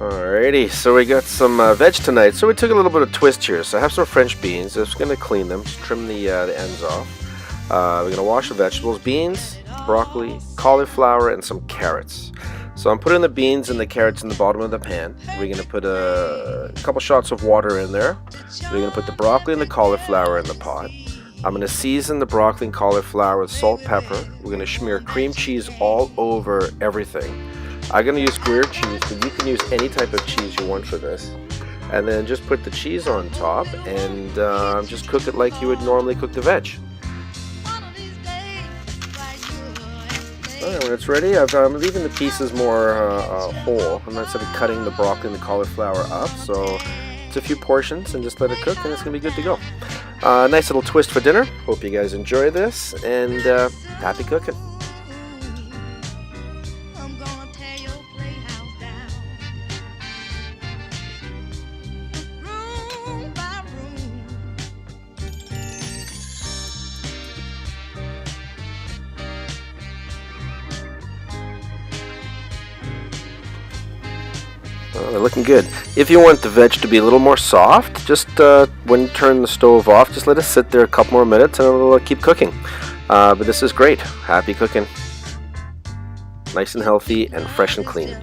Alrighty, so we got some veg tonight. So we took a little bit of twist here. So I have some French beans. Just going to clean them, just trim the ends off. We're going to wash the vegetables: beans, broccoli, cauliflower, and some carrots. So I'm putting the beans and the carrots in the bottom of the pan. We're going to put a couple shots of water in there. We're going to put the broccoli and the cauliflower in the pot. I'm going to season the broccoli and cauliflower with salt, pepper. We're going to smear cream cheese all over everything. I'm going to use Gruyere cheese, but you can use any type of cheese you want for this. And then just put the cheese on top and just cook it like you would normally cook the veg. Alright, when it's ready, I'm leaving the pieces more whole. I'm not sort of cutting the broccoli and the cauliflower up, so it's a few portions and just let it cook and it's going to be good to go. Nice little twist for dinner. Hope you guys enjoy this, and happy cooking. They're looking good. If you want the veg to be a little more soft, just when you turn the stove off, just let it sit there a couple more minutes and it'll keep cooking. But this is great. Happy cooking. Nice and healthy and fresh and clean.